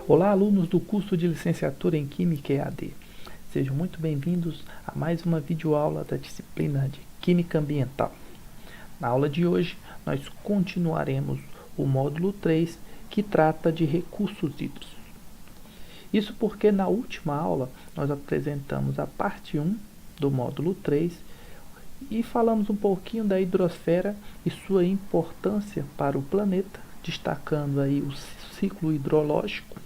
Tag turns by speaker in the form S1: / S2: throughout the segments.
S1: Olá, alunos do curso de Licenciatura em Química EAD. Sejam muito bem-vindos a mais uma videoaula da disciplina de Química Ambiental. Na aula de hoje, nós continuaremos o módulo 3, que trata de recursos hídricos. Isso porque na última aula nós apresentamos a parte 1 do módulo 3 e falamos um pouquinho da hidrosfera e sua importância para o planeta, destacando aí o ciclo hidrológico.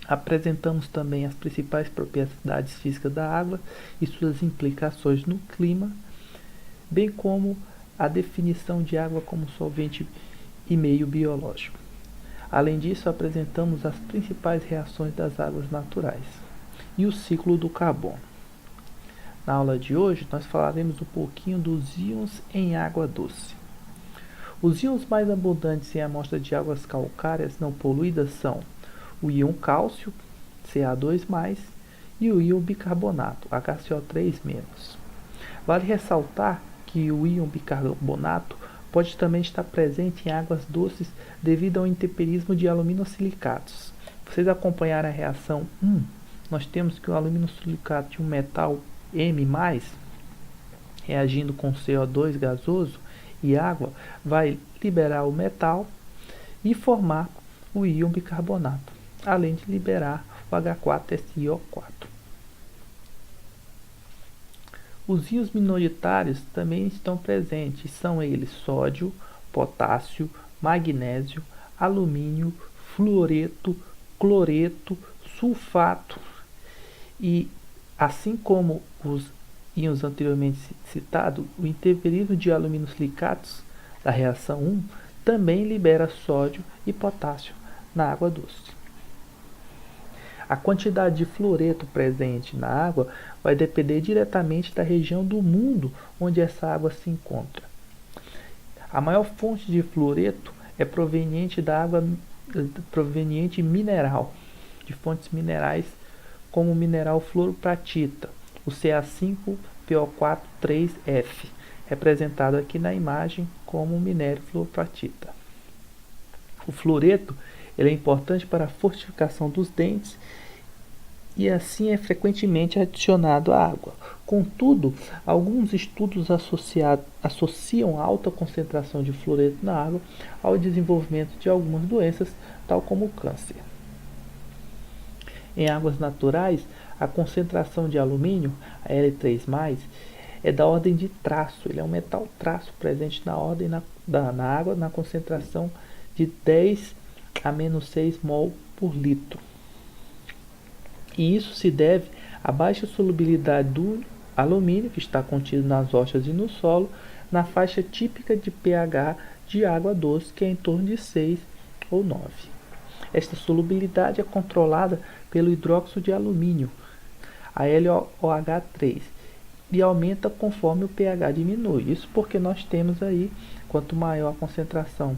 S1: Apresentamos também as principais propriedades físicas da água e suas implicações no clima, bem como a definição de água como solvente e meio biológico. Além disso, apresentamos as principais reações das águas naturais e o ciclo do carbono. Na aula de hoje, nós falaremos um pouquinho dos íons em água doce. Os íons mais abundantes em amostra de águas calcárias não poluídas são o íon cálcio, Ca2+, e o íon bicarbonato, HCO3-. Vale ressaltar que o íon bicarbonato pode também estar presente em águas doces devido ao intemperismo de aluminosilicatos. Vocês acompanharam a reação 1? Nós temos que o aluminosilicato de um metal M+, reagindo com CO2 gasoso e água, vai liberar o metal e formar o íon bicarbonato, além de liberar o H4SiO4. Os íons minoritários também estão presentes, são eles sódio, potássio, magnésio, alumínio, fluoreto, cloreto, sulfato e, assim como os íons anteriormente citados, o intemperismo de aluminosilicatos da reação 1 também libera sódio e potássio na água doce. A quantidade de fluoreto presente na água vai depender diretamente da região do mundo onde essa água se encontra. A maior fonte de fluoreto é proveniente da água proveniente mineral, de fontes minerais como o mineral fluoroplatita, o Ca5PO4,3F, representado aqui na imagem como o minério fluoroplatita. O fluoreto ele é importante para a fortificação dos dentes e assim é frequentemente adicionado à água. Contudo, alguns estudos associam a alta concentração de fluoreto na água ao desenvolvimento de algumas doenças, tal como o câncer. Em águas naturais, a concentração de alumínio, a L3+, é da ordem de traço. Ele é um metal traço presente na água na concentração de 10 a menos 6 mol por litro. E isso se deve à baixa solubilidade do alumínio, que está contido nas rochas e no solo, na faixa típica de pH de água doce, que é em torno de 6 ou 9. Esta solubilidade é controlada pelo hidróxido de alumínio, a LOH3, e aumenta conforme o pH diminui. Isso porque nós temos aí, quanto maior a concentração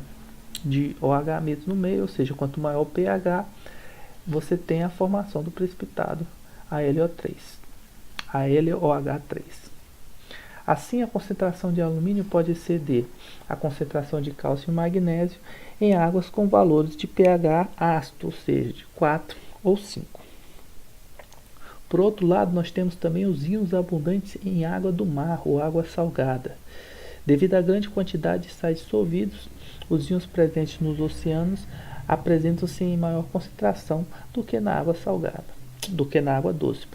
S1: de OH mesmo no meio, ou seja, quanto maior o pH, você tem a formação do precipitado LOH3. Assim, a concentração de alumínio pode exceder a concentração de cálcio e magnésio em águas com valores de pH ácido, ou seja, de 4 ou 5. Por outro lado, nós temos também os íons abundantes em água do mar ou água salgada. Devido à grande quantidade de sais dissolvidos, os íons presentes nos oceanos apresentam-se em maior concentração do que na água doce.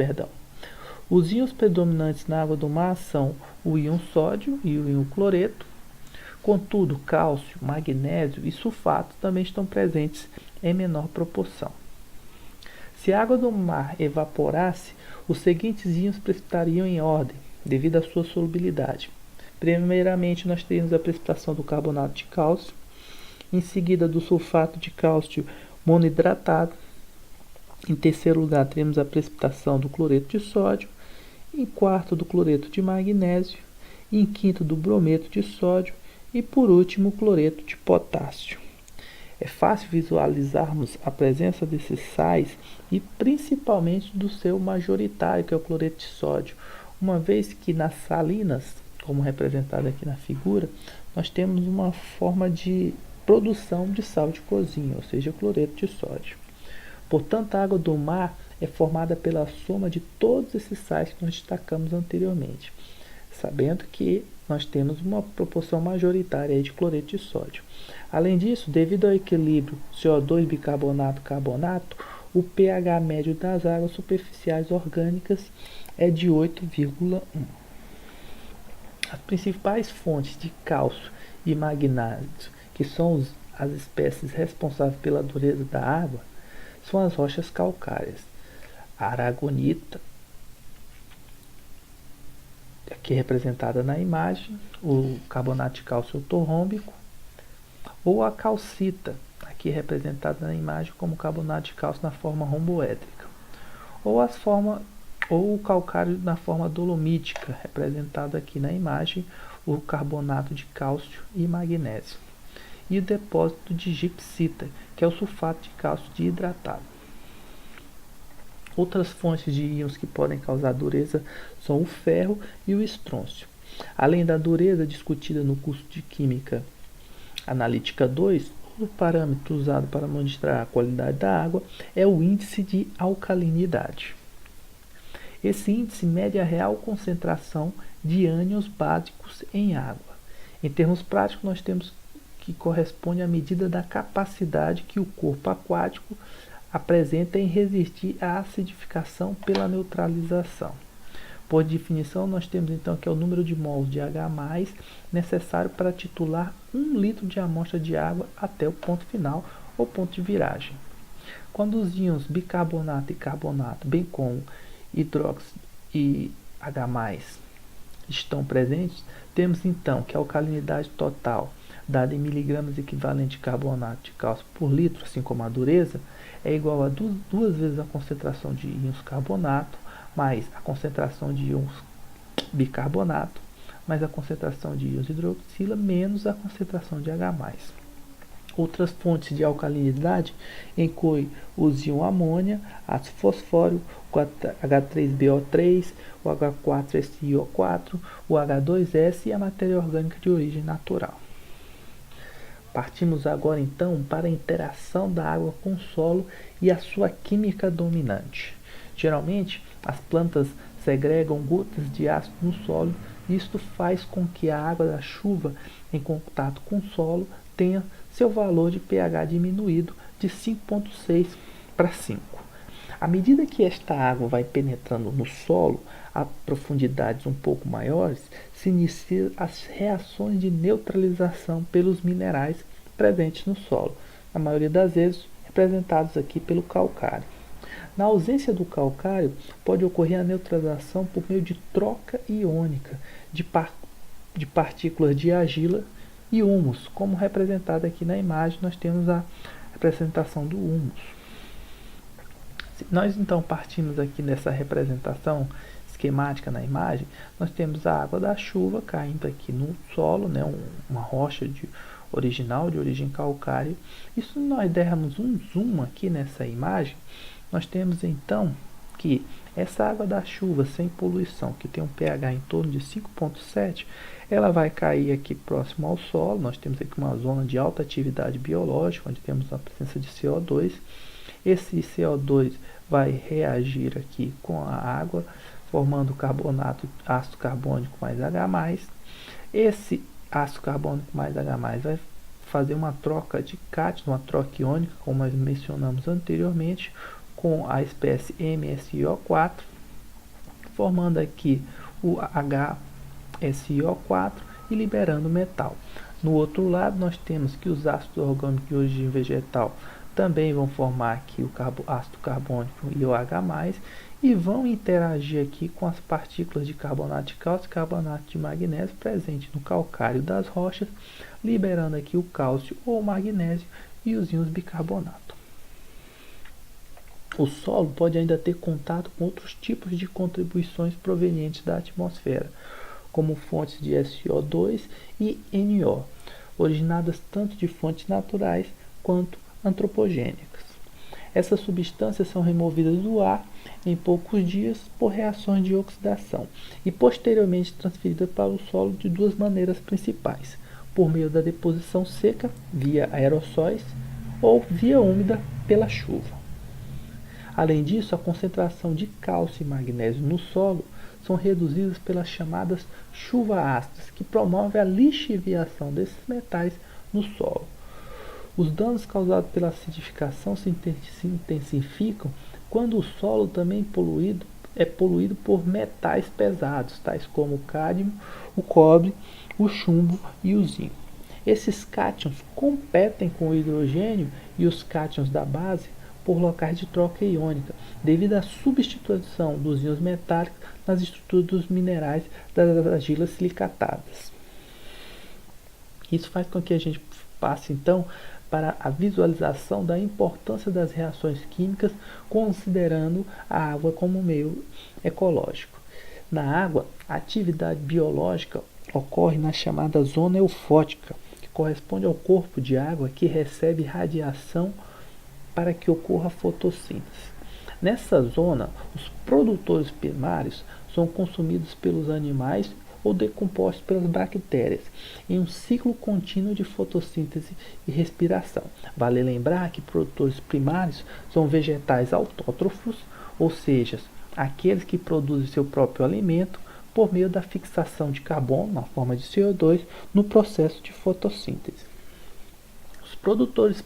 S1: Os íons predominantes na água do mar são o íon sódio e o íon cloreto. Contudo, cálcio, magnésio e sulfato também estão presentes em menor proporção. Se a água do mar evaporasse, os seguintes íons precipitariam em ordem, devido à sua solubilidade. Primeiramente, nós teríamos a precipitação do carbonato de cálcio, em seguida do sulfato de cálcio monohidratado. Em terceiro lugar, teremos a precipitação do cloreto de sódio, em quarto do cloreto de magnésio, em quinto do brometo de sódio e por último o cloreto de potássio. É fácil visualizarmos a presença desses sais e principalmente do seu majoritário, que é o cloreto de sódio, uma vez que nas salinas, como representado aqui na figura, nós temos uma forma de produção de sal de cozinha, ou seja, cloreto de sódio. Portanto, a água do mar é formada pela soma de todos esses sais que nós destacamos anteriormente, sabendo que nós temos uma proporção majoritária de cloreto de sódio. Além disso, devido ao equilíbrio CO2 bicarbonato-carbonato, o pH médio das águas superficiais orgânicas é de 8,1. As principais fontes de cálcio e magnésio, que são as espécies responsáveis pela dureza da água, são as rochas calcárias. A aragonita, aqui representada na imagem, o carbonato de cálcio ortorrômbico, ou a calcita, aqui representada na imagem como carbonato de cálcio na forma romboédrica, ou o calcário na forma dolomítica, representado aqui na imagem, o carbonato de cálcio e magnésio, e o depósito de gipsita, que é o sulfato de cálcio dihidratado. Outras fontes de íons que podem causar dureza são o ferro e o estrôncio. Além da dureza discutida no curso de Química Analítica 2, o parâmetro usado para monitorar a qualidade da água é o índice de alcalinidade. Esse índice mede a real concentração de ânions básicos em água. Em termos práticos, nós temos que corresponde à medida da capacidade que o corpo aquático apresenta em resistir à acidificação pela neutralização. Por definição, nós temos então que é o número de mols de H+, necessário para titular 1 litro de amostra de água até o ponto final ou ponto de viragem. Quando os íons bicarbonato e carbonato, bem como hidróxido e H+, estão presentes, temos então que a alcalinidade total, dada em miligramas equivalente de carbonato de cálcio por litro, assim como a dureza, é igual a duas vezes a concentração de íons carbonato, mais a concentração de íons bicarbonato, mais a concentração de íons hidroxila, menos a concentração de H+. Outras fontes de alcalinidade incluem os íons amônia, ácido fosfórico, o H3BO3, o H4SiO4, o H2S e a matéria orgânica de origem natural. Partimos agora então para a interação da água com o solo e a sua química dominante. Geralmente, as plantas segregam gotas de ácido no solo e isto faz com que a água da chuva em contato com o solo tenha seu valor de pH diminuído de 5,6 para 5. À medida que esta água vai penetrando no solo a profundidades um pouco maiores, se iniciam as reações de neutralização pelos minerais presentes no solo, na maioria das vezes representados aqui pelo calcário. Na ausência do calcário, pode ocorrer a neutralização por meio de troca iônica de partículas de argila e humus, como representado aqui na imagem. Nós temos a representação do humus. Nós então partimos aqui dessa representação esquemática na imagem, nós temos a água da chuva caindo aqui no solo, né, uma rocha original de origem calcária. E se nós dermos um zoom aqui nessa imagem, nós temos então que essa água da chuva sem poluição, que tem um pH em torno de 5,7, ela vai cair aqui próximo ao solo. Nós temos aqui uma zona de alta atividade biológica, onde temos a presença de CO2. Esse CO2 vai reagir aqui com a água, formando carbonato, ácido carbônico mais H+. Esse ácido carbônico mais H+, vai fazer uma troca de cátion, uma troca iônica, como nós mencionamos anteriormente, com a espécie MSiO4, formando aqui o HSiO4 e liberando metal. No outro lado, nós temos que os ácidos orgânicos de origem vegetal também vão formar aqui o ácido carbônico e o H+, e vão interagir aqui com as partículas de carbonato de cálcio e carbonato de magnésio presentes no calcário das rochas, liberando aqui o cálcio ou o magnésio e os íons bicarbonato. O solo pode ainda ter contato com outros tipos de contribuições provenientes da atmosfera, como fontes de SO2 e NO, originadas tanto de fontes naturais quanto antropogênicas. Essas substâncias são removidas do ar em poucos dias por reações de oxidação e posteriormente transferidas para o solo de duas maneiras principais: por meio da deposição seca, via aerossóis, ou via úmida, pela chuva. Além disso, a concentração de cálcio e magnésio no solo são reduzidas pelas chamadas chuvas ácidas, que promovem a lixiviação desses metais no solo. Os danos causados pela acidificação se intensificam quando o solo também é poluído por metais pesados, tais como o cádmio, o cobre, o chumbo e o zinco. Esses cátions competem com o hidrogênio e os cátions da base por locais de troca iônica, devido à substituição dos íons metálicos nas estruturas dos minerais das argilas silicatadas. Isso faz com que a gente passe então para a visualização da importância das reações químicas, considerando a água como meio ecológico. Na água, a atividade biológica ocorre na chamada zona eufótica, que corresponde ao corpo de água que recebe radiação para que ocorra a fotossíntese. Nessa zona, os produtores primários são consumidos pelos animais ou decompostos pelas bactérias, em um ciclo contínuo de fotossíntese e respiração. Vale lembrar que produtores primários são vegetais autótrofos, ou seja, aqueles que produzem seu próprio alimento por meio da fixação de carbono, na forma de CO2, no processo de fotossíntese. Os produtores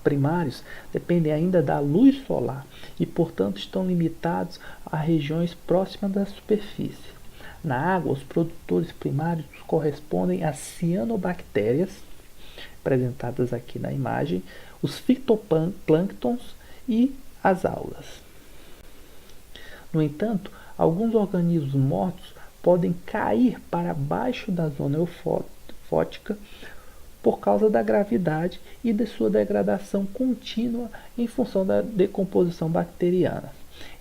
S1: primários dependem ainda da luz solar e, portanto, estão limitados a regiões próximas da superfície. Na água, os produtores primários correspondem às cianobactérias, apresentadas aqui na imagem, os fitoplânctons e as algas. No entanto, alguns organismos mortos podem cair para baixo da zona eufótica por causa da gravidade e de sua degradação contínua em função da decomposição bacteriana.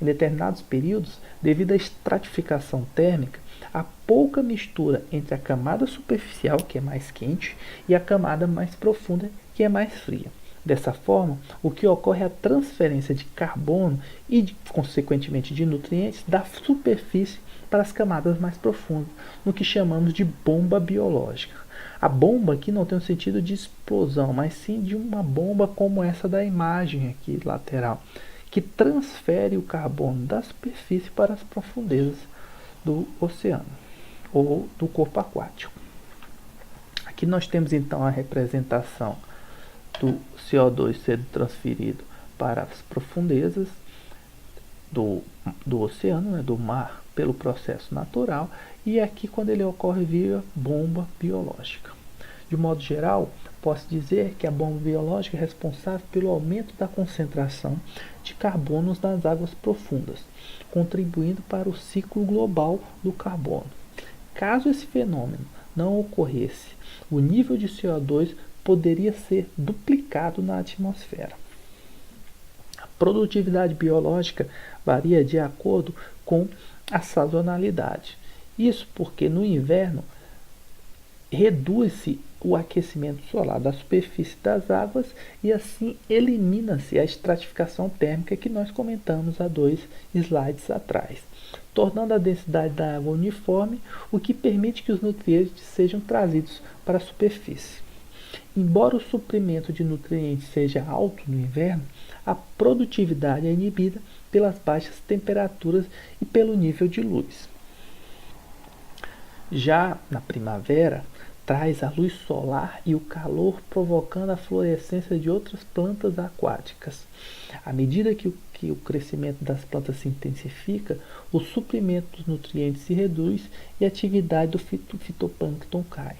S1: Em determinados períodos, devido à estratificação térmica, há pouca mistura entre a camada superficial, que é mais quente, e a camada mais profunda, que é mais fria. Dessa forma, o que ocorre é a transferência de carbono e, consequentemente, de nutrientes da superfície para as camadas mais profundas, no que chamamos de bomba biológica. A bomba aqui não tem um sentido de explosão, mas sim de uma bomba como essa da imagem aqui lateral, que transfere o carbono da superfície para as profundezas do oceano ou do corpo aquático. Aqui nós temos então a representação do CO2 sendo transferido para as profundezas do oceano, do mar, pelo processo natural, e aqui quando ele ocorre via bomba biológica. De modo geral, posso dizer que a bomba biológica é responsável pelo aumento da concentração de carbonos nas águas profundas, contribuindo para o ciclo global do carbono. Caso esse fenômeno não ocorresse, o nível de CO2 poderia ser duplicado na atmosfera. A produtividade biológica varia de acordo com a sazonalidade. Isso porque no inverno reduz-se o aquecimento solar da superfície das águas e assim elimina-se a estratificação térmica que nós comentamos há 2 slides atrás, tornando a densidade da água uniforme, o que permite que os nutrientes sejam trazidos para a superfície. Embora o suprimento de nutrientes seja alto no inverno, a produtividade é inibida pelas baixas temperaturas e pelo nível de luz. Já na primavera, traz a luz solar e o calor, provocando a florescência de outras plantas aquáticas. À medida que o crescimento das plantas se intensifica, o suprimento dos nutrientes se reduz e a atividade do fitoplâncton cai.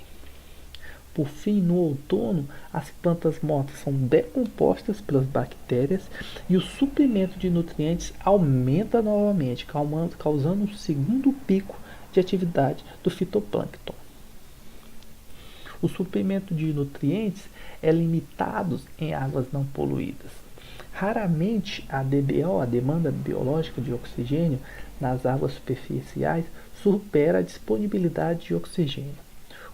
S1: Por fim, no outono, as plantas mortas são decompostas pelas bactérias e o suprimento de nutrientes aumenta novamente, causando um segundo pico de atividade do fitoplâncton. O suprimento de nutrientes é limitado em águas não poluídas. Raramente a DBO, a demanda biológica de oxigênio, nas águas superficiais supera a disponibilidade de oxigênio.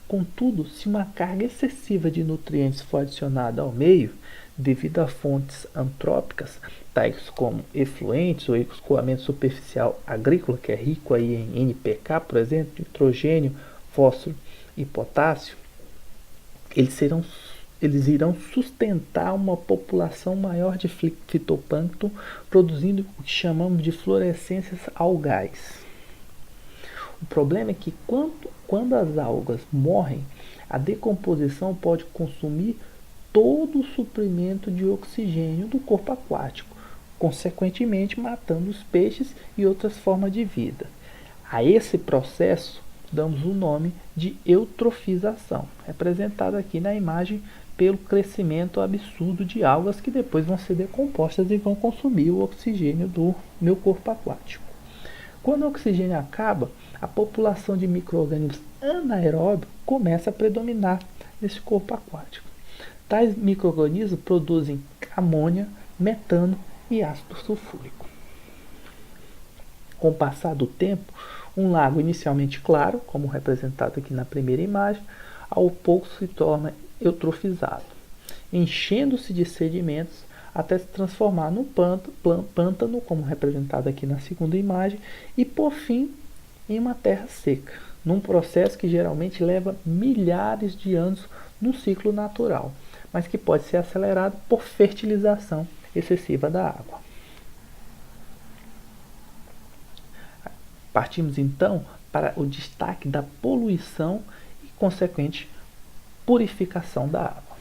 S1: Contudo, se uma carga excessiva de nutrientes for adicionada ao meio, devido a fontes antrópicas, tais como efluentes ou escoamento superficial agrícola, que é rico aí em NPK, por exemplo, nitrogênio, fósforo e potássio, eles serão eles irão sustentar uma população maior de fitoplâncton, produzindo o que chamamos de fluorescências algais. O problema é que quando as algas morrem, a decomposição pode consumir todo o suprimento de oxigênio do corpo aquático, consequentemente matando os peixes e outras formas de vida. A esse processo damos o nome de eutrofização, representado aqui na imagem pelo crescimento absurdo de algas que depois vão ser decompostas e vão consumir o oxigênio do meu corpo aquático. Quando o oxigênio acaba, a população de micro-organismos anaeróbios começa a predominar nesse corpo aquático. Tais micro-organismos produzem amônia, metano e ácido sulfúrico. Com o passar do tempo, um lago inicialmente claro, como representado aqui na primeira imagem, ao pouco se torna eutrofizado, enchendo-se de sedimentos até se transformar num pântano, como representado aqui na segunda imagem, e por fim em uma terra seca, num processo que geralmente leva milhares de anos no ciclo natural, mas que pode ser acelerado por fertilização excessiva da água. Partimos então para o destaque da poluição e consequente purificação da água.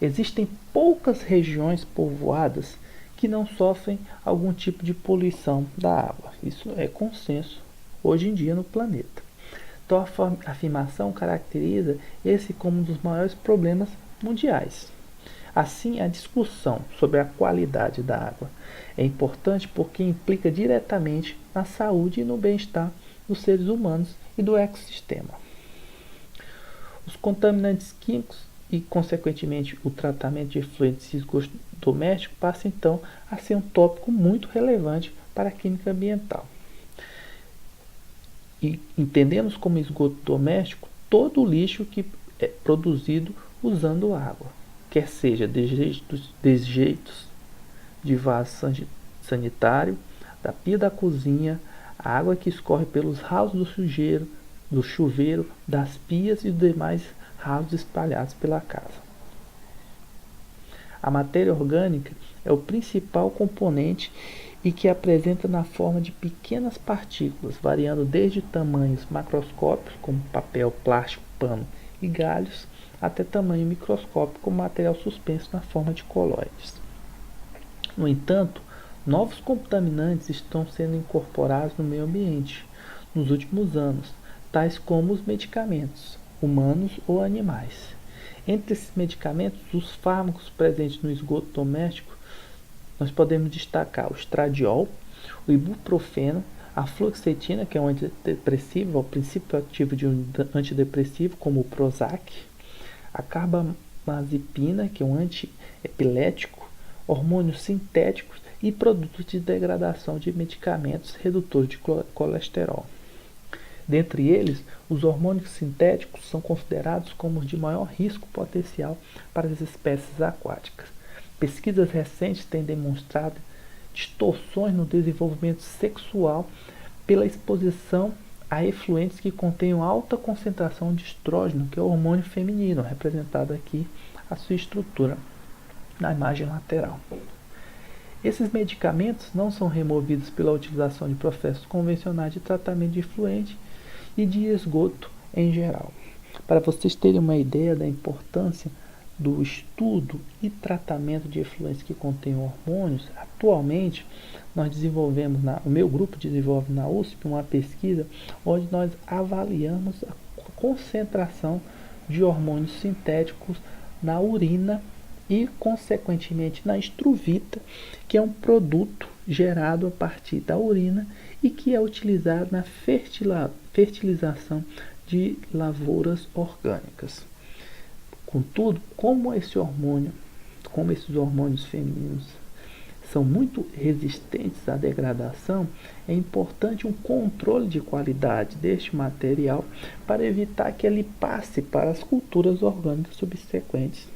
S1: Existem poucas regiões povoadas que não sofrem algum tipo de poluição da água. Isso é consenso hoje em dia no planeta. Então a afirmação caracteriza esse como um dos maiores problemas mundiais. Assim, a discussão sobre a qualidade da água é importante porque implica diretamente na saúde e no bem-estar dos seres humanos e do ecossistema. Os contaminantes químicos e, consequentemente, o tratamento de efluentes de esgoto doméstico passa então a ser um tópico muito relevante para a química ambiental. E entendemos como esgoto doméstico todo o lixo que é produzido usando água, quer seja desejeitos de vaso sanitário, da pia da cozinha, a água que escorre pelos ralos do chuveiro, das pias e dos demais ralos espalhados pela casa. A matéria orgânica é o principal componente e que apresenta na forma de pequenas partículas, variando desde tamanhos macroscópicos, como papel, plástico, pano e galhos, até tamanho microscópico, como material suspenso na forma de colóides. No entanto, novos contaminantes estão sendo incorporados no meio ambiente nos últimos anos, tais como os medicamentos, humanos ou animais. Entre esses medicamentos, os fármacos presentes no esgoto doméstico, nós podemos destacar o estradiol, o ibuprofeno, a fluoxetina, que é um antidepressivo, é o princípio ativo de um antidepressivo, como o Prozac, a carbamazepina, que é um antiepilético, hormônios sintéticos e produtos de degradação de medicamentos redutores de colesterol. Dentre eles, os hormônios sintéticos são considerados como os de maior risco potencial para as espécies aquáticas. Pesquisas recentes têm demonstrado distorções no desenvolvimento sexual pela exposição a efluentes que contenham alta concentração de estrógeno, que é o hormônio feminino, representado aqui a sua estrutura na imagem lateral. Esses medicamentos não são removidos pela utilização de processos convencionais de tratamento de efluente e de esgoto em geral. Para vocês terem uma ideia da importância do estudo e tratamento de efluentes que contêm hormônios, atualmente o meu grupo desenvolve na USP uma pesquisa onde nós avaliamos a concentração de hormônios sintéticos na urina e, consequentemente, na estruvita, que é um produto gerado a partir da urina e que é utilizado na fertilização de lavouras orgânicas. Contudo, como esses hormônios femininos são muito resistentes à degradação, é importante um controle de qualidade deste material para evitar que ele passe para as culturas orgânicas subsequentes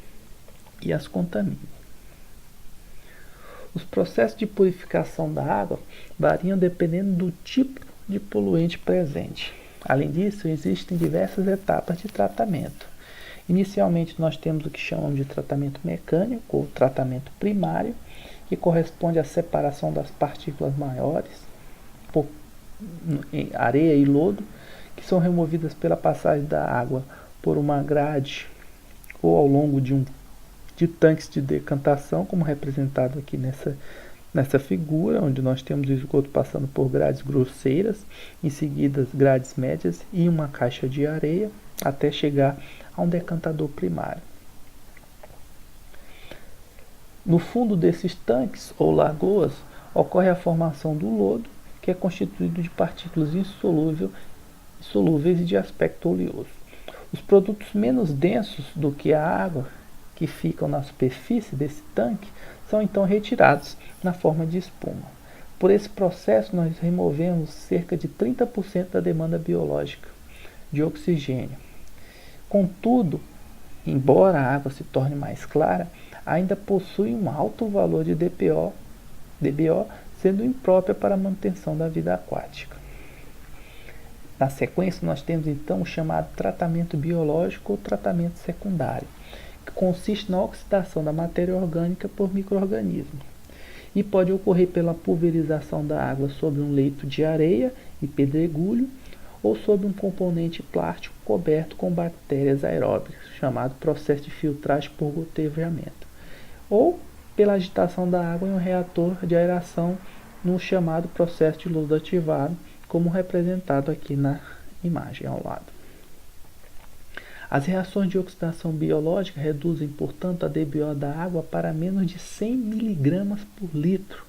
S1: e as contamine. Os processos de purificação da água variam dependendo do tipo de poluente presente. Além disso, existem diversas etapas de tratamento. Inicialmente nós temos o que chamamos de tratamento mecânico ou tratamento primário, que corresponde à separação das partículas maiores por areia e lodo, que são removidas pela passagem da água por uma grade ou ao longo de tanques de decantação, como representado aqui nessa figura, onde nós temos o esgoto passando por grades grosseiras, em seguida grades médias e uma caixa de areia, até chegar a um decantador primário. No fundo desses tanques ou lagoas ocorre a formação do lodo, que é constituído de partículas insolúveis e de aspecto oleoso. Os produtos menos densos do que a água, que ficam na superfície desse tanque, são então retirados na forma de espuma. Por esse processo, nós removemos cerca de 30% da demanda biológica de oxigênio. Contudo, embora a água se torne mais clara, ainda possui um alto valor de DBO, sendo imprópria para a manutenção da vida aquática. Na sequência, nós temos então o chamado tratamento biológico ou tratamento secundário, que consiste na oxidação da matéria orgânica por micro-organismos e pode ocorrer pela pulverização da água sobre um leito de areia e pedregulho ou sobre um componente plástico coberto com bactérias aeróbicas, chamado processo de filtragem por gotejamento, ou pela agitação da água em um reator de aeração no chamado processo de lodo ativado, como representado aqui na imagem ao lado. As reações de oxidação biológica reduzem, portanto, a DBO da água para menos de 100 mg por litro,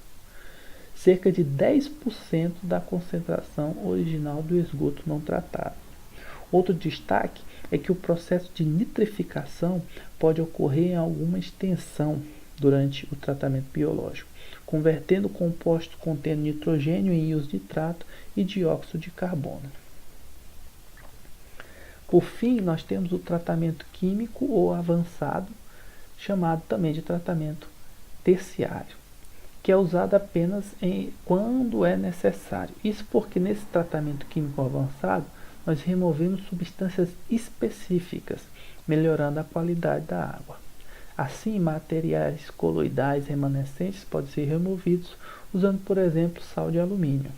S1: cerca de 10% da concentração original do esgoto não tratado. Outro destaque é que o processo de nitrificação pode ocorrer em alguma extensão durante o tratamento biológico, convertendo compostos contendo nitrogênio em íons de nitrato e dióxido de carbono. Por fim, nós temos o tratamento químico ou avançado, chamado também de tratamento terciário, que é usado apenas quando é necessário. Isso porque nesse tratamento químico avançado, nós removemos substâncias específicas, melhorando a qualidade da água. Assim, materiais coloidais remanescentes podem ser removidos usando, por exemplo, sal de alumínio.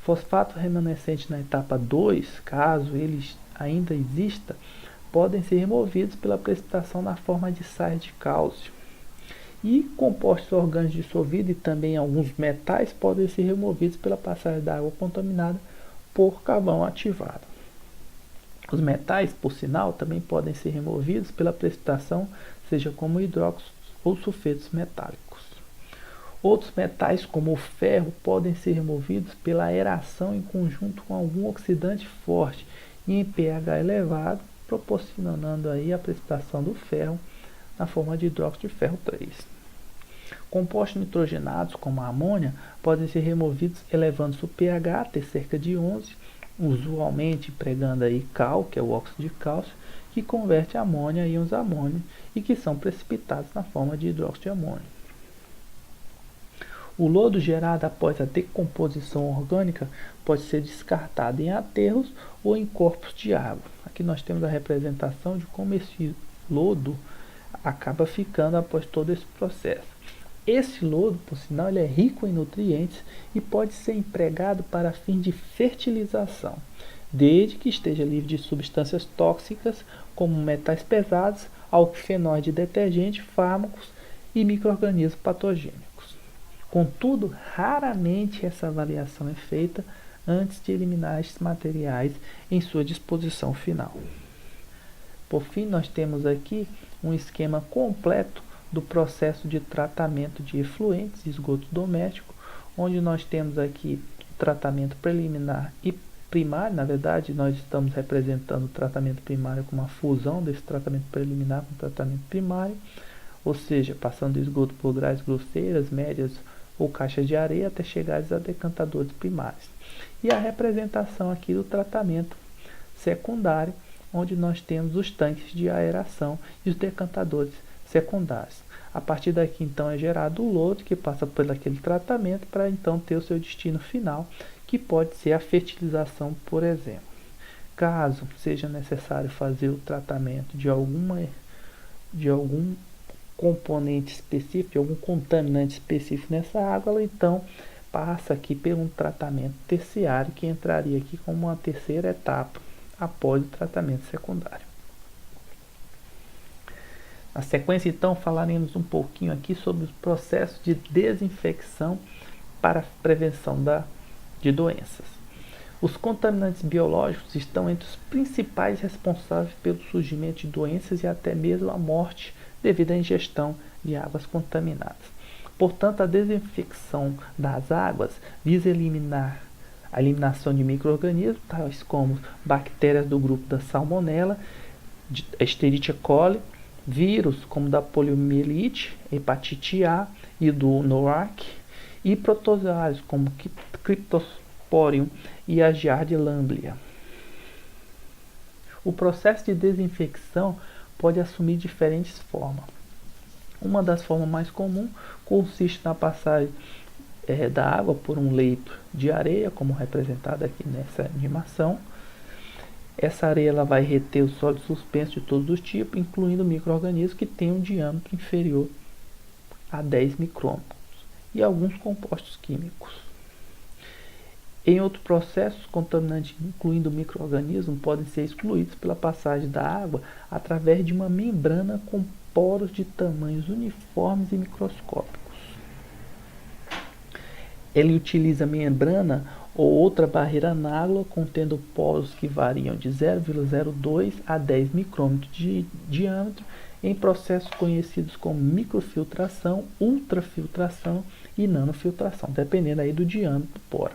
S1: O fosfato remanescente na etapa 2, caso ele ainda exista, podem ser removidos pela precipitação na forma de sais de cálcio. E compostos orgânicos dissolvidos e também alguns metais podem ser removidos pela passagem da água contaminada por carvão ativado. Os metais, por sinal, também podem ser removidos pela precipitação, seja como hidróxidos ou sulfetos metálicos. Outros metais, como o ferro, podem ser removidos pela aeração em conjunto com algum oxidante forte e em pH elevado, proporcionando aí a precipitação do ferro na forma de hidróxido de ferro 3. Compostos nitrogenados, como a amônia, podem ser removidos elevando-se o pH até cerca de 11, usualmente empregando aí cal, que é o óxido de cálcio, que converte a amônia em íons amônio e que são precipitados na forma de hidróxido de amônio. O lodo gerado após a decomposição orgânica pode ser descartado em aterros ou em corpos de água. Aqui nós temos a representação de como esse lodo acaba ficando após todo esse processo. Esse lodo, por sinal, ele é rico em nutrientes e pode ser empregado para fins de fertilização, desde que esteja livre de substâncias tóxicas como metais pesados, alquifenóis de detergente, fármacos e micro-organismos patogênicos. Contudo, raramente essa avaliação é feita antes de eliminar estes materiais em sua disposição final. Por fim, nós temos aqui um esquema completo do processo de tratamento de efluentes de esgoto doméstico, onde nós temos aqui o tratamento preliminar e primário. Na verdade, nós estamos representando o tratamento primário com uma fusão desse tratamento preliminar com o tratamento primário, ou seja, passando do esgoto por grades grosseiras, médias ou caixas de areia até chegar a decantadores primários. E a representação aqui do tratamento secundário, onde nós temos os tanques de aeração e os decantadores secundários. A partir daqui, então, é gerado o lodo que passa por aquele tratamento para, então, ter o seu destino final, que pode ser a fertilização, por exemplo. Caso seja necessário fazer o tratamento de algum componente específico, de algum contaminante específico nessa água, ela então passa aqui por um tratamento terciário, que entraria aqui como uma terceira etapa após o tratamento secundário. Na sequência, então, falaremos um pouquinho aqui sobre os processos de desinfecção para prevenção de doenças. Os contaminantes biológicos estão entre os principais responsáveis pelo surgimento de doenças e até mesmo a morte devido à ingestão de águas contaminadas. Portanto, a desinfecção das águas visa a eliminação de micro-organismos, tais como bactérias do grupo da Salmonella, Escherichia coli, vírus como da poliomielite, hepatite A e do NORAC, e protozoários como Cryptosporium e a Giardia lamblia. O processo de desinfecção pode assumir diferentes formas. Uma das formas mais comuns consiste na passagem da água por um leito de areia, como representado aqui nessa animação. Essa areia ela vai reter o sólido suspenso de todos os tipos, incluindo micro-organismos que têm um diâmetro inferior a 10 micrômetros e alguns compostos químicos. Em outro processo, os contaminantes, incluindo micro-organismos, podem ser excluídos pela passagem da água através de uma membrana com poros de tamanhos uniformes e microscópicos. Ele utiliza membrana ou outra barreira análoga contendo poros que variam de 0,02 a 10 micrômetros de diâmetro em processos conhecidos como microfiltração, ultrafiltração e nanofiltração, dependendo aí do diâmetro do poro.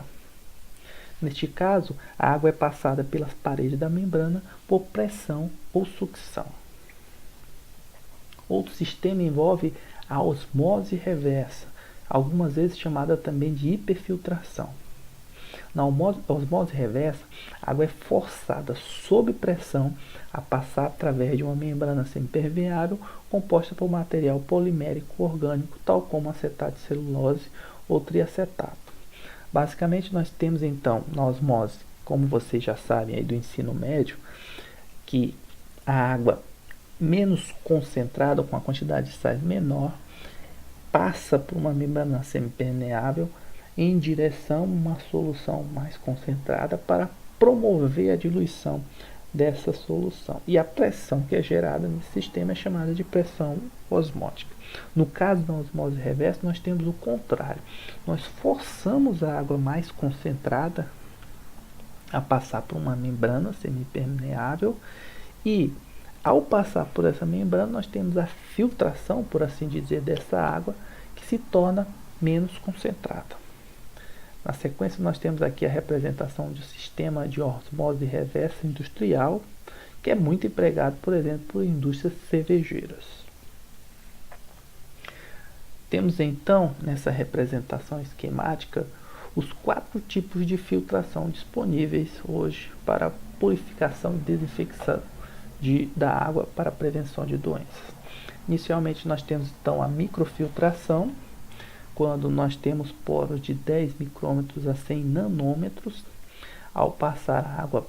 S1: Neste caso, a água é passada pelas paredes da membrana por pressão ou sucção. Outro sistema envolve a osmose reversa, algumas vezes chamada também de hiperfiltração. Na osmose reversa, a água é forçada sob pressão a passar através de uma membrana semipermeável composta por material polimérico orgânico, tal como acetato de celulose ou triacetato. Basicamente, nós temos então na osmose, como vocês já sabem aí do ensino médio, que a água menos concentrada, com a quantidade de sais menor, passa por uma membrana semipermeável em direção a uma solução mais concentrada para promover a diluição dessa solução. E a pressão que é gerada nesse sistema é chamada de pressão osmótica. No caso da osmose reversa, nós temos o contrário. Nós forçamos a água mais concentrada a passar por uma membrana semipermeável e, ao passar por essa membrana, nós temos a filtração, por assim dizer, dessa água que se torna menos concentrada. Na sequência, nós temos aqui a representação de um sistema de osmose reversa industrial, que é muito empregado, por exemplo, por indústrias cervejeiras. Temos então, nessa representação esquemática, os 4 tipos de filtração disponíveis hoje para a purificação e desinfecção da água para a prevenção de doenças. Inicialmente, nós temos então a microfiltração, quando nós temos poros de 10 micrômetros a 100 nanômetros. Ao passar a água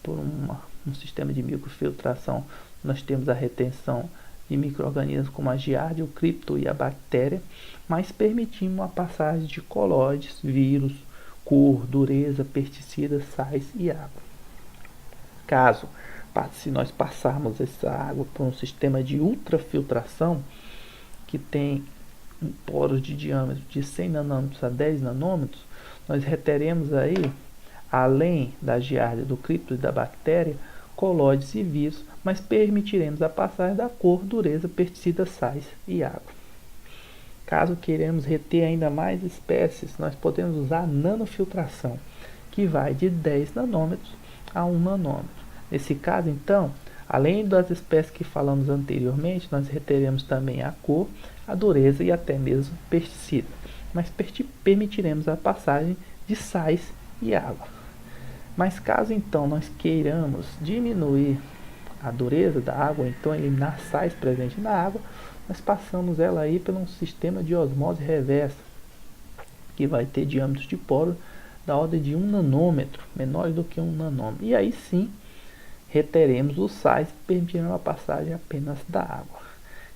S1: por um sistema de microfiltração, nós temos a retenção de micro-organismos como a giardia, o cripto e a bactéria, mas permitindo a passagem de colóides, vírus, cor, dureza, pesticidas, sais e água. Se nós passarmos essa água por um sistema de ultrafiltração, que tem poros de diâmetro de 100 nanômetros a 10 nanômetros, nós reteremos aí, além da giardia, do cripto e da bactéria, colóides e vírus, mas permitiremos a passagem da cor, dureza, pesticidas, sais e água. Caso queiramos reter ainda mais espécies, nós podemos usar a nanofiltração, que vai de 10 nanômetros a 1 nanômetro. Nesse caso, então, além das espécies que falamos anteriormente, nós reteremos também a cor, a dureza e até mesmo pesticida, mas permitiremos a passagem de sais e água. Mas caso então nós queiramos diminuir a dureza da água, então eliminar sais presentes na água, nós passamos ela aí por um sistema de osmose reversa, que vai ter diâmetros de poro da ordem de 1 nanômetro, menores do que 1 nanômetro. E aí sim, reteremos os sais, permitindo a passagem apenas da água.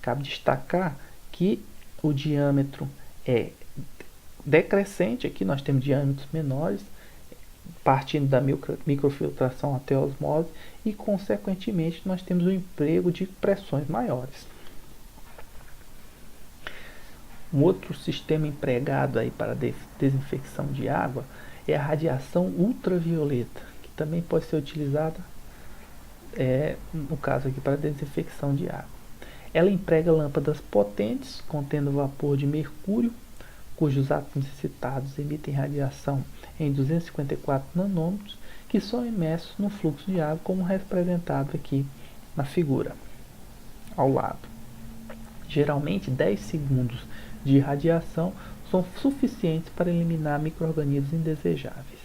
S1: Cabe destacar que o diâmetro é decrescente, aqui nós temos diâmetros menores, partindo da microfiltração até a osmose, e consequentemente nós temos o emprego de pressões maiores. Um outro sistema empregado aí para desinfecção de água é a radiação ultravioleta, que também pode ser utilizada, no caso aqui, para desinfecção de água. Ela emprega lâmpadas potentes, contendo vapor de mercúrio, cujos átomos excitados emitem radiação em 254 nanômetros, que são imersos no fluxo de água, como representado aqui na figura, ao lado. Geralmente, 10 segundos de radiação são suficientes para eliminar micro-organismos indesejáveis.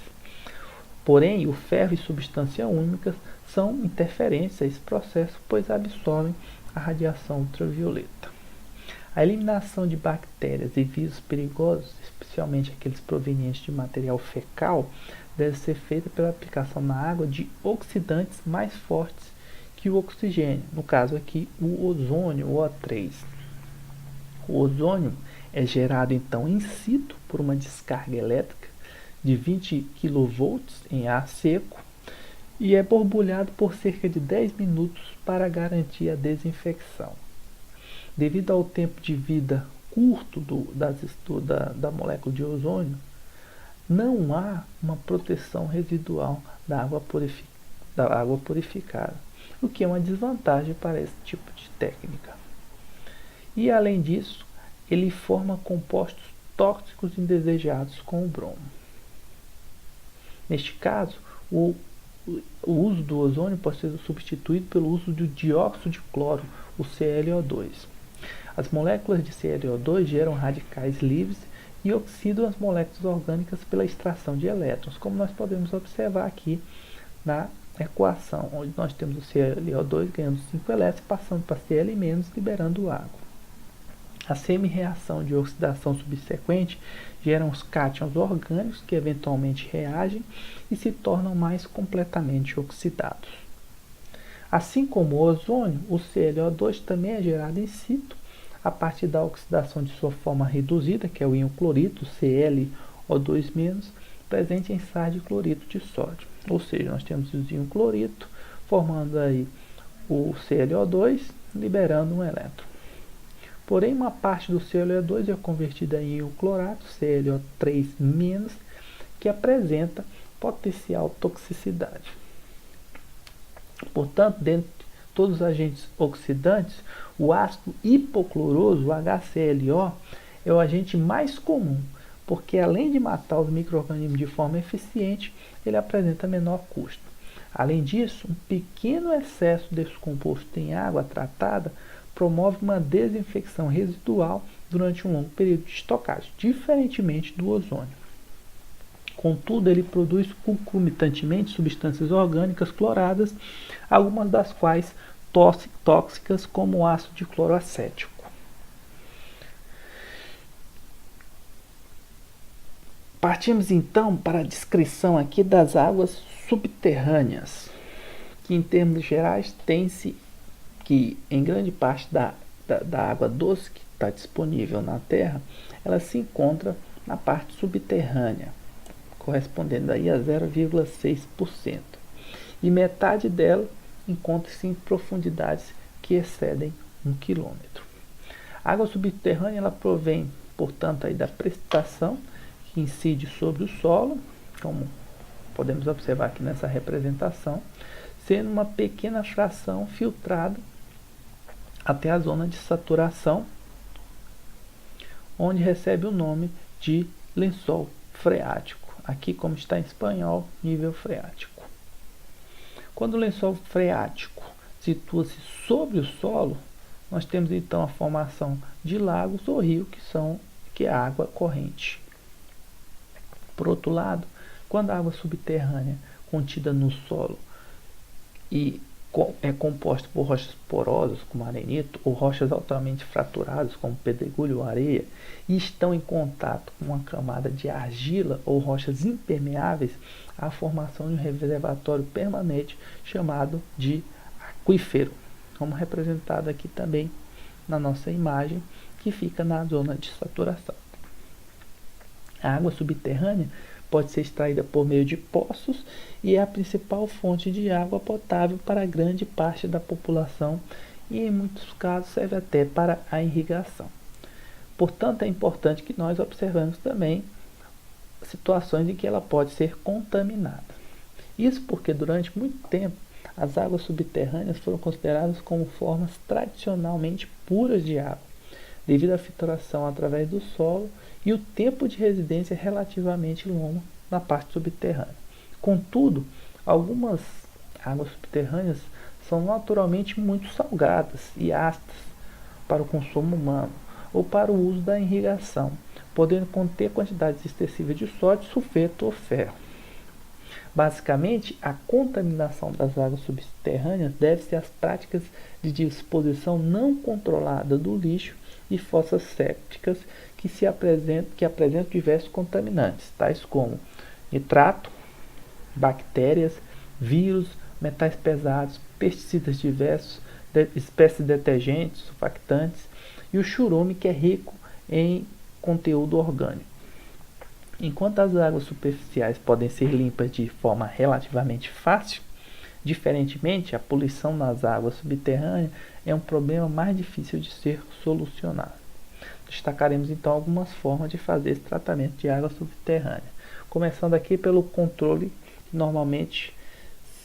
S1: Porém, o ferro e substâncias úmicas são interferentes a esse processo, pois absorvem a radiação ultravioleta. A eliminação de bactérias e vírus perigosos, especialmente aqueles provenientes de material fecal, deve ser feita pela aplicação na água de oxidantes mais fortes que o oxigênio, no caso aqui o ozônio, o O3. O ozônio é gerado então in situ por uma descarga elétrica de 20 kV em ar seco e é borbulhado por cerca de 10 minutos para garantir a desinfecção. Devido ao tempo de vida curto da molécula de ozônio, não há uma proteção residual da água purificada, o que é uma desvantagem para esse tipo de técnica. E além disso, ele forma compostos tóxicos indesejados com o bromo. Neste caso, o uso do ozônio pode ser substituído pelo uso do dióxido de cloro, o ClO2. As moléculas de ClO2 geram radicais livres e oxidam as moléculas orgânicas pela extração de elétrons, como nós podemos observar aqui na equação, onde nós temos o ClO2 ganhando 5 elétrons, passando para Cl-, liberando água. A semi-reação de oxidação subsequente gera os cátions orgânicos que eventualmente reagem e se tornam mais completamente oxidados. Assim como o ozônio, o ClO2 também é gerado in situ a partir da oxidação de sua forma reduzida, que é o íon clorito, ClO2-, presente em sais de clorito de sódio. Ou seja, nós temos o íon clorito formando aí o ClO2, liberando um elétron. Porém, uma parte do ClO2 é convertida em íon clorato, ClO3-, que apresenta potencial toxicidade. Portanto, dentre todos os agentes oxidantes, o ácido hipocloroso, o HClO, é o agente mais comum, porque além de matar os micro-organismos de forma eficiente, ele apresenta menor custo. Além disso, um pequeno excesso desse composto em água tratada promove uma desinfecção residual durante um longo período de estocagem, diferentemente do ozônio. Contudo, ele produz concomitantemente substâncias orgânicas cloradas, algumas das quais tóxicas, como o ácido de cloroacético. Partimos então para a descrição aqui das águas subterrâneas, que em termos gerais tem-se que em grande parte da água doce que está disponível na Terra, ela se encontra na parte subterrânea, correspondendo aí a 0,6%. E metade dela encontra-se em profundidades que excedem 1 km. A água subterrânea ela provém, portanto, aí da precipitação que incide sobre o solo, como podemos observar aqui nessa representação, sendo uma pequena fração filtrada até a zona de saturação, onde recebe o nome de lençol freático. Aqui, como está em espanhol, nível freático. Quando o lençol freático situa-se sobre o solo, nós temos então a formação de lagos ou rios, que é a água corrente. Por outro lado, quando a água subterrânea contida no solo e é composto por rochas porosas, como arenito, ou rochas altamente fraturadas, como pedregulho ou areia, e estão em contato com uma camada de argila ou rochas impermeáveis, a formação de um reservatório permanente chamado de aquífero, como representado aqui também na nossa imagem, que fica na zona de saturação. A água subterrânea pode ser extraída por meio de poços e é a principal fonte de água potável para grande parte da população e, em muitos casos, serve até para a irrigação. Portanto, é importante que nós observemos também situações em que ela pode ser contaminada. Isso porque, durante muito tempo, as águas subterrâneas foram consideradas como formas tradicionalmente puras de água, devido à filtração através do solo e o tempo de residência relativamente longo na parte subterrânea. Contudo, algumas águas subterrâneas são naturalmente muito salgadas e ácidas para o consumo humano ou para o uso da irrigação, podendo conter quantidades excessivas de sódio, sulfeto ou ferro. Basicamente, a contaminação das águas subterrâneas deve-se às práticas de disposição não controlada do lixo e fossas sépticas que apresentam diversos contaminantes, tais como nitrato, bactérias, vírus, metais pesados, pesticidas diversos, espécies de detergentes, surfactantes e o churume, que é rico em conteúdo orgânico. Enquanto as águas superficiais podem ser limpas de forma relativamente fácil, diferentemente, a poluição nas águas subterrâneas é um problema mais difícil de ser solucionado. Destacaremos então algumas formas de fazer esse tratamento de água subterrânea. Começando aqui pelo controle, que normalmente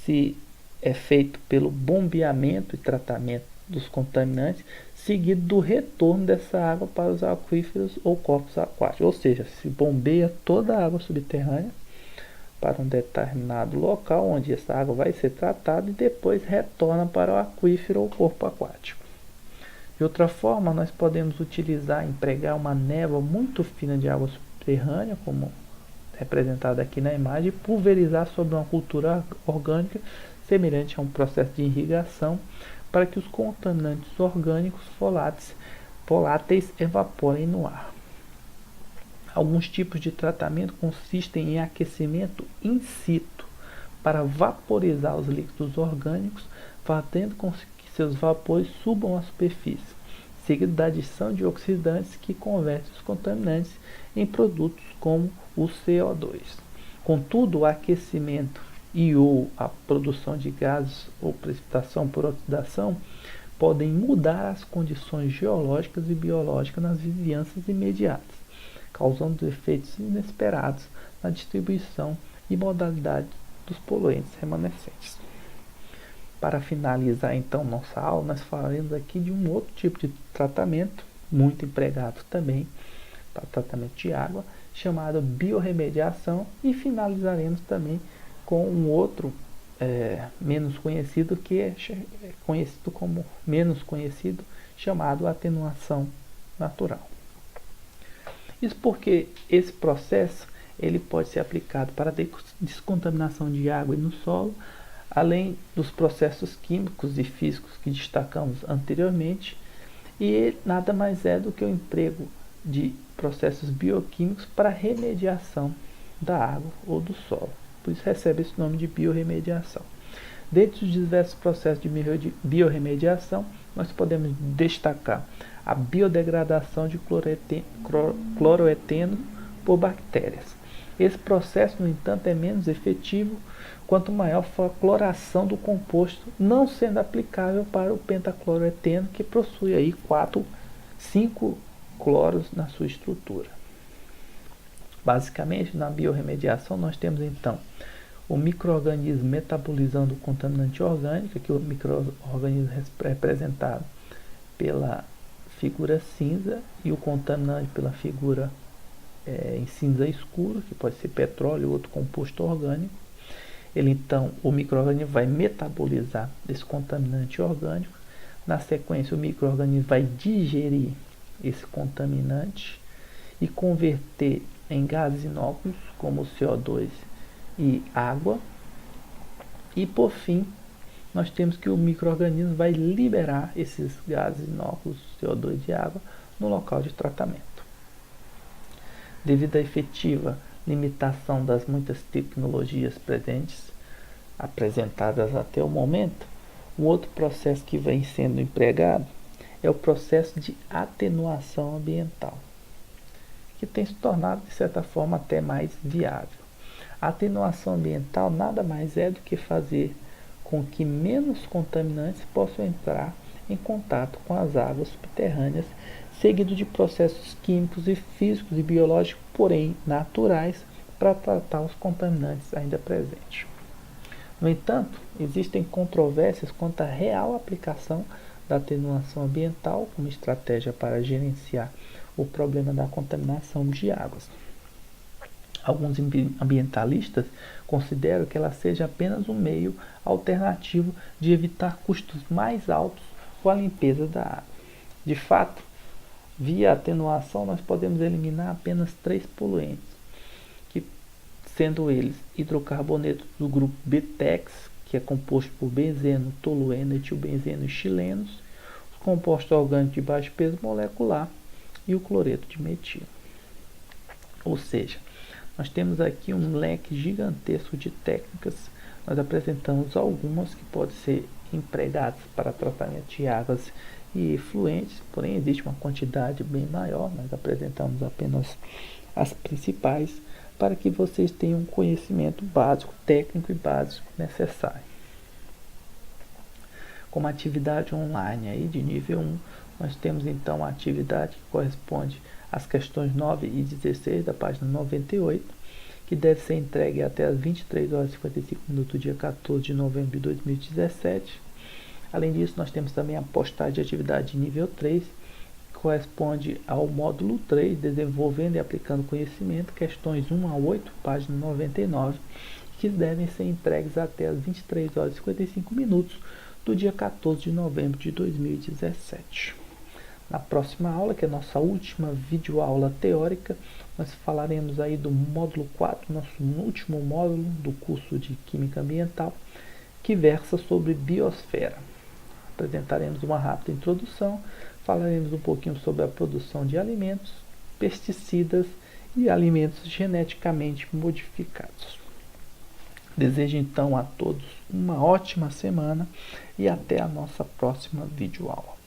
S1: se é feito pelo bombeamento e tratamento dos contaminantes, seguido do retorno dessa água para os aquíferos ou corpos aquáticos. Ou seja, se bombeia toda a água subterrânea para um determinado local onde essa água vai ser tratada e depois retorna para o aquífero ou corpo aquático. De outra forma, nós podemos empregar uma névoa muito fina de água subterrânea, como representada aqui na imagem, e pulverizar sobre uma cultura orgânica semelhante a um processo de irrigação, para que os contaminantes orgânicos voláteis evaporem no ar. Alguns tipos de tratamento consistem em aquecimento in situ, para vaporizar os líquidos orgânicos, fazendo com que seus vapores subam à superfície, seguido da adição de oxidantes que convertem os contaminantes em produtos como o CO2. Contudo, o aquecimento ou a produção de gases ou precipitação por oxidação podem mudar as condições geológicas e biológicas nas vizinhanças imediatas, causando efeitos inesperados na distribuição e modalidade dos poluentes remanescentes. Para finalizar então nossa aula, nós falaremos aqui de um outro tipo de tratamento, muito empregado também para tratamento de água, chamado biorremediação, e finalizaremos também com um outro menos conhecido, que é conhecido como menos conhecido, chamado atenuação natural. Isso porque esse processo ele pode ser aplicado para a descontaminação de água e no solo, além dos processos químicos e físicos que destacamos anteriormente, e nada mais é do que o emprego de processos bioquímicos para remediação da água ou do solo. Por isso recebe esse nome de biorremediação. Dentre os diversos processos de biorremediação, nós podemos destacar a biodegradação de cloroeteno por bactérias. Esse processo, no entanto, é menos efetivo quanto maior for a cloração do composto, não sendo aplicável para o pentacloroeteno, que possui aí 5 cloros na sua estrutura. Basicamente, na biorremediação, nós temos então o micro-organismo metabolizando o contaminante orgânico, que o micro-organismo é representado pela figura cinza e o contaminante pela figura em cinza escuro, que pode ser petróleo ou outro composto orgânico. O micro-organismo vai metabolizar esse contaminante orgânico. Na sequência, o micro-organismo vai digerir esse contaminante e converter em gases inócuos, como o CO2 e água. E, por fim, nós temos que o micro-organismo vai liberar esses gases inóculos, CO2 e água, no local de tratamento. Devido à efetiva limitação das muitas tecnologias apresentadas até o momento, um outro processo que vem sendo empregado é o processo de atenuação ambiental, que tem se tornado, de certa forma, até mais viável. A atenuação ambiental nada mais é do que fazer com que menos contaminantes possam entrar em contato com as águas subterrâneas, seguido de processos químicos e físicos e biológicos, porém naturais, para tratar os contaminantes ainda presentes. No entanto, existem controvérsias quanto à real aplicação da atenuação ambiental como estratégia para gerenciar o problema da contaminação de águas. Alguns ambientalistas consideram que ela seja apenas um meio alternativo de evitar custos mais altos com a limpeza da água. De fato, via atenuação nós podemos eliminar apenas 3 poluentes, que, sendo eles hidrocarbonetos do grupo BTEX, que é composto por benzeno, tolueno, etilbenzeno e xilenos, os compostos orgânicos de baixo peso molecular e o cloreto de metilo. Ou seja, nós temos aqui um leque gigantesco de técnicas. Nós apresentamos algumas que podem ser empregadas para tratamento de águas e efluentes, porém existe uma quantidade bem maior. Nós apresentamos apenas as principais para que vocês tenham um conhecimento básico, técnico e básico necessário. Como atividade online aí de nível 1, nós temos então a atividade que corresponde às questões 9 e 16 da página 98, que deve ser entregue até as 23 horas e 55 minutos do dia 14 de novembro de 2017. Além disso, nós temos também a postagem de atividade de nível 3, que corresponde ao módulo 3, desenvolvendo e aplicando conhecimento, questões 1 a 8, página 99, que devem ser entregues até as 23 horas e 55 minutos do dia 14 de novembro de 2017. Na próxima aula, que é a nossa última videoaula teórica, nós falaremos aí do módulo 4, nosso último módulo do curso de Química Ambiental, que versa sobre biosfera. Apresentaremos uma rápida introdução, falaremos um pouquinho sobre a produção de alimentos, pesticidas e alimentos geneticamente modificados. Desejo então a todos uma ótima semana e até a nossa próxima videoaula.